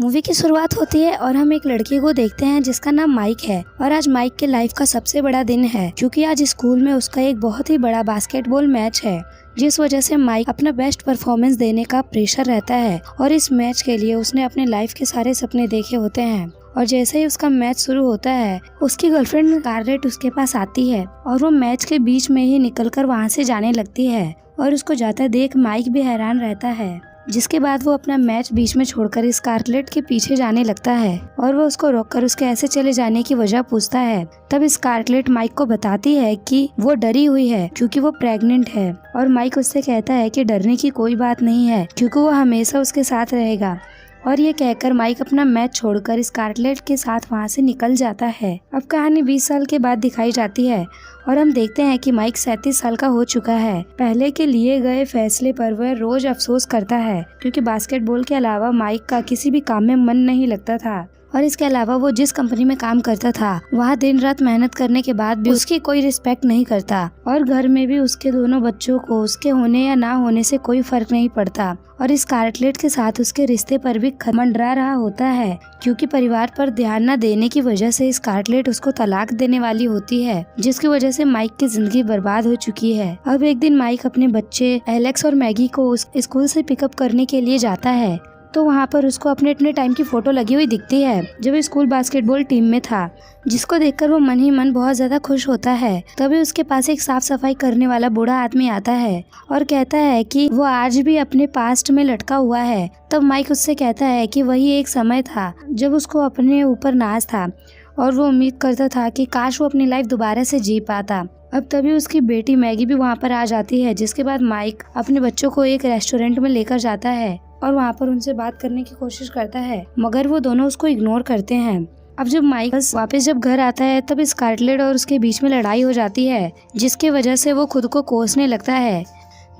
Movie की शुरुआत होती है और हम एक लड़के को देखते हैं जिसका नाम माइक है। और आज माइक के लाइफ का सबसे बड़ा दिन है क्योंकि आज स्कूल में उसका एक बहुत ही बड़ा बास्केटबॉल मैच है, जिस वजह से माइक अपना बेस्ट परफॉर्मेंस देने का प्रेशर रहता है। और इस मैच के लिए उसने अपने लाइफ के सारे सपने देखे होते हैं। और जैसे ही उसका मैच शुरू होता है, उसकी गर्लफ्रेंड स्कारलेट उसके पास आती है और वो मैच के बीच में ही निकलकर वहाँ से जाने लगती है। और उसको जाता देख माइक भी हैरान रहता है, जिसके बाद वो अपना मैच बीच में छोड़कर स्कारलेट के पीछे जाने लगता है और वो उसको रोककर उसके ऐसे चले जाने की वजह पूछता है। तब स्कारलेट माइक को बताती है कि वो डरी हुई है क्योंकि वो प्रेग्नेंट है। और माइक उससे कहता है कि डरने की कोई बात नहीं है क्योंकि वो हमेशा उसके साथ रहेगा। और ये कहकर माइक अपना मैच छोड़कर स्कारलेट के साथ वहाँ से निकल जाता है। अब कहानी 20 साल के बाद दिखाई जाती है और हम देखते हैं कि माइक 37 साल का हो चुका है। पहले के लिए गए फैसले पर वह रोज अफसोस करता है क्योंकि बास्केटबॉल के अलावा माइक का किसी भी काम में मन नहीं लगता था। और इसके अलावा वो जिस कंपनी में काम करता था वहाँ दिन रात मेहनत करने के बाद भी उसकी कोई रिस्पेक्ट नहीं करता। और घर में भी उसके दोनों बच्चों को उसके होने या ना होने से कोई फर्क नहीं पड़ता। और स्कारलेट के साथ उसके रिश्ते पर भी मंडरा रहा होता है क्योंकि परिवार पर ध्यान न देने की वजह से स्कारलेट उसको तलाक देने वाली होती है, जिसकी वजह से माइक की जिंदगी बर्बाद हो चुकी है। अब एक दिन माइक अपने बच्चे एलेक्स और मैगी को उस स्कूल से पिकअप करने के लिए जाता है, तो वहाँ पर उसको अपने टाइम की फोटो लगी हुई दिखती है जब स्कूल बास्केटबॉल टीम में था, जिसको देखकर वो मन ही मन बहुत ज्यादा खुश होता है। तभी उसके पास एक साफ सफाई करने वाला बूढ़ा आदमी आता है और कहता है कि वो आज भी अपने पास्ट में लटका हुआ है। तब माइक उससे कहता है कि वही एक समय था जब उसको अपने ऊपर नाज था और वो उम्मीद करता था कि काश वो अपनी लाइफ दोबारा से जी पाता। अब तभी उसकी बेटी मैगी भी वहाँ पर आ जाती है, जिसके बाद माइक अपने बच्चों को एक रेस्टोरेंट में लेकर जाता है और वहाँ पर उनसे बात करने की कोशिश करता है, मगर वो दोनों उसको इग्नोर करते हैं। अब जब माइक वापस जब घर आता है तब स्कारलेट और उसके बीच में लड़ाई हो जाती है, जिसकी वजह से वो खुद को कोसने लगता है,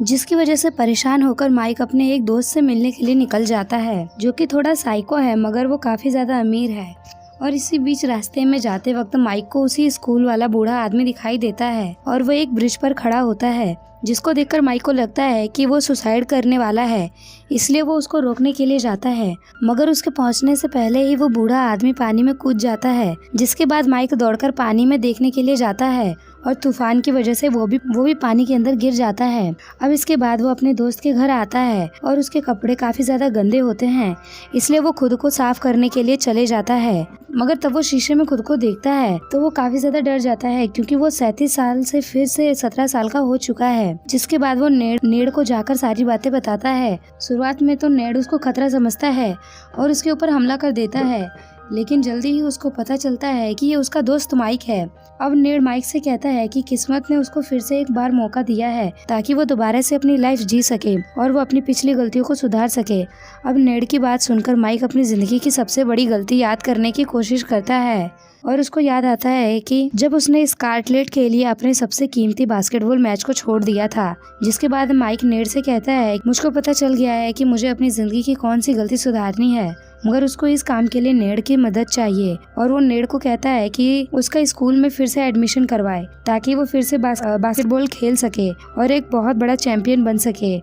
जिसकी वजह से परेशान होकर माइक अपने एक दोस्त से मिलने के लिए निकल जाता है जो कि थोड़ा साइको है मगर वो काफी ज्यादा अमीर है। और इसी बीच रास्ते में जाते वक्त माइक को उसी स्कूल वाला बूढ़ा आदमी दिखाई देता है और वो एक ब्रिज पर खड़ा होता है, जिसको देखकर माइक को लगता है कि वो सुसाइड करने वाला है, इसलिए वो उसको रोकने के लिए जाता है। मगर उसके पहुंचने से पहले ही वो बूढ़ा आदमी पानी में कूद जाता है, जिसके बाद माइक दौड़कर पानी में देखने के लिए जाता है और तूफान की वजह से वो भी पानी के अंदर गिर जाता है। अब इसके बाद वो अपने दोस्त के घर आता है और उसके कपड़े काफी ज्यादा गंदे होते हैं, इसलिए वो खुद को साफ करने के लिए चले जाता है। मगर तब वो शीशे में खुद को देखता है तो वो काफी ज्यादा डर जाता है क्योंकि वो 37 साल से फिर से 17 साल का हो चुका है। जिसके बाद वो नेड को जाकर सारी बातें बताता है। शुरुआत में तो नेड उसको खतरा समझता है और उसके ऊपर हमला कर देता है, लेकिन जल्दी ही उसको पता चलता है कि ये उसका दोस्त माइक है। अब नेड माइक से कहता है कि किस्मत ने उसको फिर से एक बार मौका दिया है ताकि वो दोबारा से अपनी लाइफ जी सके और वो अपनी पिछली गलतियों को सुधार सके। अब नेड की बात सुनकर माइक अपनी जिंदगी की सबसे बड़ी गलती याद करने की कोशिश करता है और उसको याद आता है कि जब उसने स्कारलेट के लिए अपने सबसे कीमती बास्केटबॉल मैच को छोड़ दिया था। जिसके बाद माइक नेड से कहता है मुझको पता चल गया है कि मुझे अपनी जिंदगी की कौन सी गलती सुधारनी है, मगर उसको इस काम के लिए नेड की मदद चाहिए। और वो नेड को कहता है कि उसका स्कूल में फिर से एडमिशन करवाए ताकि वो फिर से बास्केटबॉल खेल सके और एक बहुत बड़ा चैंपियन बन सके।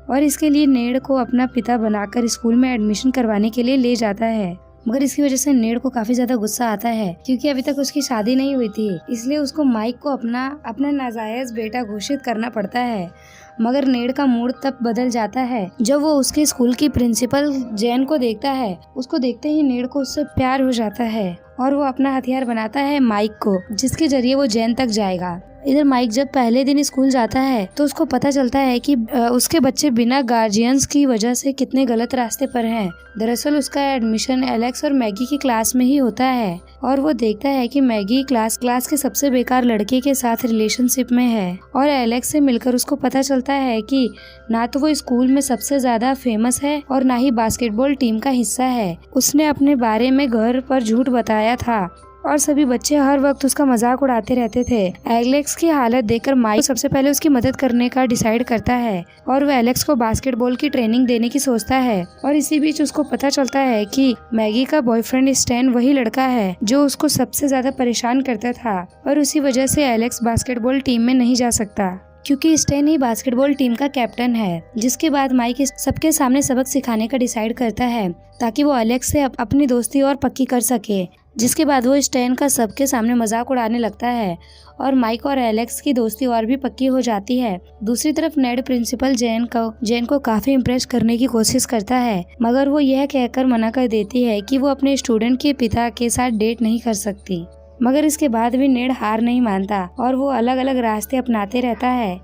और इसके लिए नेड को अपना पिता बनाकर स्कूल में एडमिशन करवाने के लिए ले जाता है। मगर इसकी वजह से नेड को काफी ज्यादा गुस्सा आता है क्योंकि अभी तक उसकी शादी नहीं हुई थी, इसलिए उसको माइक को अपना नाजायज बेटा घोषित करना पड़ता है। मगर नेड का मूड तब बदल जाता है जब वो उसके स्कूल की प्रिंसिपल जैन को देखता है। उसको देखते ही नेड को उससे प्यार हो जाता है और वो अपना हथियार बनाता है माइक को, जिसके जरिए वो जैन तक जाएगा। इधर माइक जब पहले दिन स्कूल जाता है तो उसको पता चलता है कि उसके बच्चे बिना गार्जियंस की वजह से कितने गलत रास्ते पर हैं। दरअसल उसका एडमिशन एलेक्स और मैगी की क्लास में ही होता है और वो देखता है कि मैगी क्लास के सबसे बेकार लड़के के साथ रिलेशनशिप में है। और एलेक्स से मिलकर उसको पता चलता है कि ना तो वो स्कूल में सबसे ज्यादा फेमस है और ना ही बास्केटबॉल टीम का हिस्सा है। उसने अपने बारे में घर पर झूठ बताया था और सभी बच्चे हर वक्त उसका मजाक उड़ाते रहते थे। एलेक्स की हालत देखकर माइक सबसे पहले उसकी मदद करने का डिसाइड करता है और वो एलेक्स को बास्केटबॉल की ट्रेनिंग देने की सोचता है। और इसी बीच उसको पता चलता है कि मैगी का बॉयफ्रेंड स्टैन वही लड़का है जो उसको सबसे ज्यादा परेशान करता था और उसी वजह से एलेक्स बास्केटबॉल टीम में नहीं जा सकता क्योंकि स्टेन ही बास्केटबॉल टीम का कैप्टन है। जिसके बाद माइक सबके सामने सबक सिखाने का डिसाइड करता है ताकि वो एलेक्स से अपनी दोस्ती और पक्की कर सके। जिसके बाद वो स्टेन का सबके सामने मजाक उड़ाने लगता है और माइक और एलेक्स की दोस्ती और भी पक्की हो जाती है। दूसरी तरफ नेड प्रिंसिपल जेन को काफी इम्प्रेस करने की कोशिश करता है, मगर वो यह कहकर मना कर देती है कि वो अपने स्टूडेंट के पिता के साथ डेट नहीं कर सकती। मगर इसके बाद भी नेड हार नहीं मानता और वो अलग अलग रास्ते अपनाते रहता है।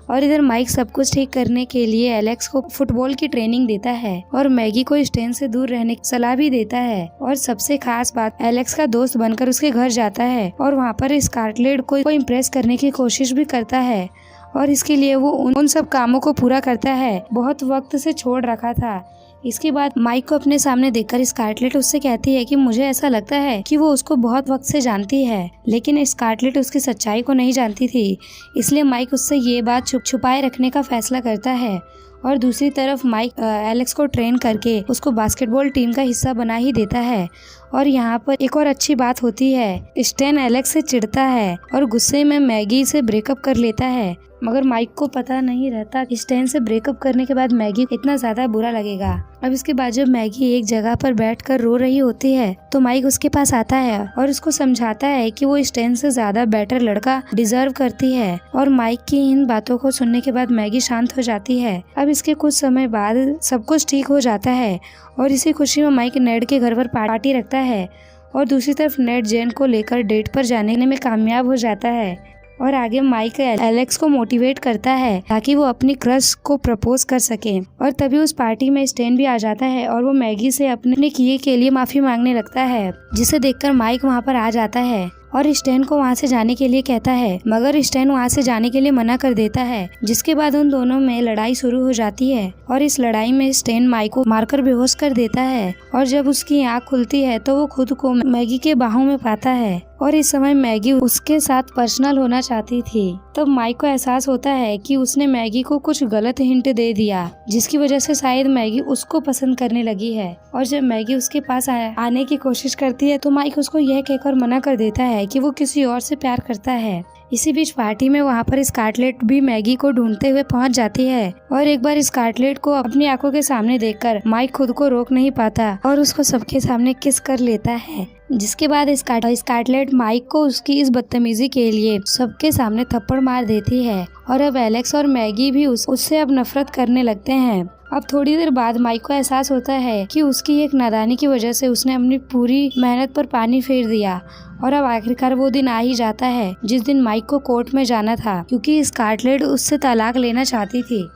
और इधर माइक सब कुछ ठीक करने के लिए एलेक्स को फुटबॉल की ट्रेनिंग देता है और मैगी को स्टेन से दूर रहने की सलाह भी देता है। और सबसे खास बात, एलेक्स का दोस्त बनकर उसके घर जाता है और वहाँ पर स्कारलेट को इम्प्रेस करने की कोशिश भी करता है और इसके लिए वो उन सब कामों को पूरा करता है बहुत वक्त से छोड़ रखा था। इसके बाद माइक को अपने सामने देखकर स्कारलेट उससे कहती है कि मुझे ऐसा लगता है कि वो उसको बहुत वक्त से जानती है, लेकिन स्कारलेट उसकी सच्चाई को नहीं जानती थी। इसलिए माइक उससे ये बात छुपाए रखने का फैसला करता है। और दूसरी तरफ माइक एलेक्स को ट्रेन करके उसको बास्केटबॉल टीम का हिस्सा बना ही देता है। और यहाँ पर एक और अच्छी बात होती है, स्टेन एलेक्स से चिढ़ता है और गुस्से में मैगी से ब्रेकअप कर लेता है, मगर माइक को पता नहीं रहता कि स्टेन से ब्रेकअप करने के बाद मैगी को इतना ज्यादा बुरा लगेगा। अब इसके बाद जब मैगी एक जगह पर बैठकर रो रही होती है तो माइक उसके पास आता है और उसको समझाता है कि वो स्टेन से ज्यादा बेटर लड़का डिजर्व करती है। और माइक की इन बातों को सुनने के बाद मैगी शांत हो जाती है। अब इसके कुछ समय बाद सब कुछ ठीक हो जाता है और इसी खुशी में माइक नेड के घर पर पार्टी रखता है और दूसरी तरफ नेड जेन को लेकर डेट पर जाने में कामयाब हो जाता है। और आगे माइक एलेक्स को मोटिवेट करता है ताकि वो अपनी क्रश को प्रपोज कर सके। और तभी उस पार्टी में स्टेन भी आ जाता है और वो मैगी से अपने किए के लिए माफी मांगने लगता है, जिसे देखकर माइक वहाँ पर आ जाता है और स्टेन को वहाँ से जाने के लिए कहता है, मगर स्टेन वहाँ से जाने के लिए मना कर देता है। जिसके बाद उन दोनों में लड़ाई शुरू हो जाती है और इस लड़ाई में स्टेन माइक को मारकर बेहोश कर देता है और जब उसकी आँख खुलती है तो वो खुद को मैगी के बाहों में पाता है और इस समय मैगी उसके साथ पर्सनल होना चाहती थी। तब माइक को एहसास होता है कि उसने मैगी को कुछ गलत हिंट दे दिया, जिसकी वजह से शायद मैगी उसको पसंद करने लगी है। और जब मैगी उसके पास आने की कोशिश करती है तो माइक उसको यह कहकर मना कर देता है कि वो किसी और से प्यार करता है। इसी बीच पार्टी में वहाँ पर स्कारलेट भी मैगी को ढूंढते हुए पहुँच जाती है और एक बार स्कारलेट को अपनी आंखों के सामने देखकर माइक खुद को रोक नहीं पाता और उसको सबके सामने किस कर लेता है। जिसके बाद स्कारलेट माइक को उसकी इस बदतमीजी के लिए सबके सामने थप्पड़ मार देती है और अब एलेक्स और मैगी भी उससे अब नफरत करने लगते हैं। अब थोड़ी देर बाद माइक को एहसास होता है कि उसकी एक नादानी की वजह से उसने अपनी पूरी मेहनत पर पानी फेर दिया और अब आखिरकार वो दिन आ ही जाता है जिस दिन माइक को कोर्ट में जाना था, क्योंकि स्कारलेट उससे तलाक लेना चाहती थी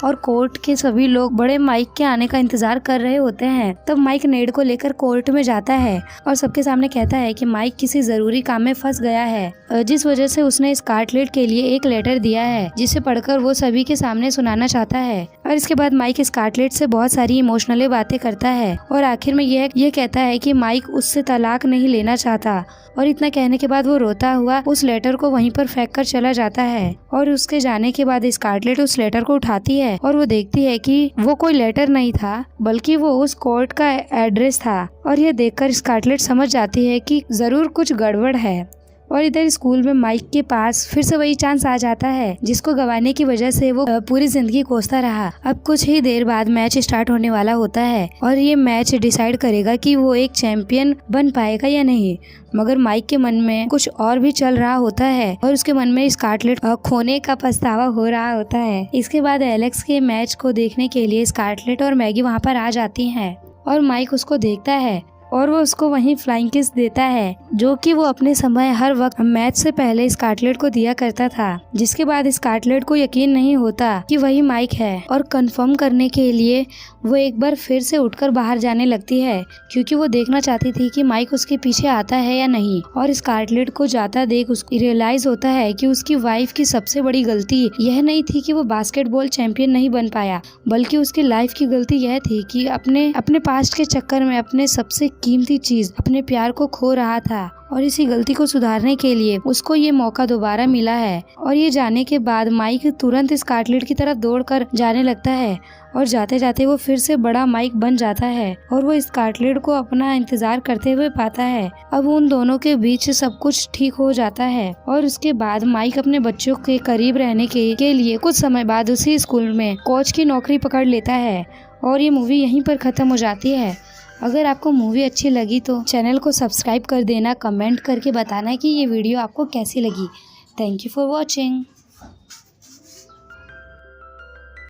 और कोर्ट के सभी लोग बड़े माइक के आने का इंतजार कर रहे होते हैं। तब माइक नेड को लेकर कोर्ट में जाता है और सबके सामने कहता है कि माइक किसी जरूरी काम में फंस गया है, जिस वजह से उसने स्कारलेट के लिए एक लेटर दिया है जिसे पढ़कर वो सभी के सामने सुनाना चाहता है। और इसके बाद माइक स्कारलेट से बहुत सारी इमोशनल बातें करता है और आखिर में यह कहता है कि माइक उससे तलाक नहीं लेना चाहता। और इतना कहने के बाद वो रोता हुआ उस लेटर को वहीं पर फेंक कर चला जाता है। और उसके जाने के बाद स्कारलेट उस लेटर को उठाती है और वो देखती है कि वो कोई लेटर नहीं था बल्कि वो उस कोर्ट का एड्रेस था। और यह देखकर स्कारलेट समझ जाती है कि जरूर कुछ गड़बड़ है। और इधर स्कूल में माइक के पास फिर से वही चांस आ जाता है जिसको गंवाने की वजह से वो पूरी जिंदगी कोसता रहा। अब कुछ ही देर बाद मैच स्टार्ट होने वाला होता है और ये मैच डिसाइड करेगा कि वो एक चैंपियन बन पाएगा या नहीं। मगर माइक के मन में कुछ और भी चल रहा होता है और उसके मन में स्कारलेट खोने का पछतावा हो रहा होता है। इसके बाद एलेक्स के मैच को देखने के लिए स्कारलेट और मैगी वहाँ पर आ जाती हैं और माइक उसको देखता है और वो उसको वहीं फ्लाइंग किस देता है, जो कि वो अपने समय हर वक्त मैच से पहले स्कारलेट को दिया करता था। जिसके बाद स्कारलेट को यकीन नहीं होता कि वही माइक है और कंफर्म करने के लिए वो एक बार फिर से उठकर बाहर जाने लगती है, क्योंकि वो देखना चाहती थी कि माइक उसके पीछे आता है या नहीं। और स्कारलेट को जाता देख उसको रियलाइज होता है कि उसकी वाइफ की सबसे बड़ी गलती यह नहीं थी कि वो बास्केटबॉल चैंपियन नहीं बन पाया, बल्कि उसकी लाइफ की गलती यह थी कि अपने पास्ट के चक्कर में अपने सबसे कीमती चीज अपने प्यार को खो रहा था और इसी गलती को सुधारने के लिए उसको ये मौका दोबारा मिला है। और ये जाने के बाद माइक तुरंत स्कारलेट की तरफ दौड़कर जाने लगता है और जाते जाते वो फिर से बड़ा माइक बन जाता है और वो स्कारलेट को अपना इंतजार करते हुए पाता है। अब उन दोनों के बीच सब कुछ ठीक हो जाता है और उसके बाद माइक अपने बच्चों के करीब रहने के लिए कुछ समय बाद उसी स्कूल में कोच की नौकरी पकड़ लेता है। और ये मूवी यहीं पर खत्म हो जाती है। अगर आपको मूवी अच्छी लगी तो चैनल को सब्सक्राइब कर देना, कमेंट करके बताना कि ये वीडियो आपको कैसी लगी। Thank you for watching.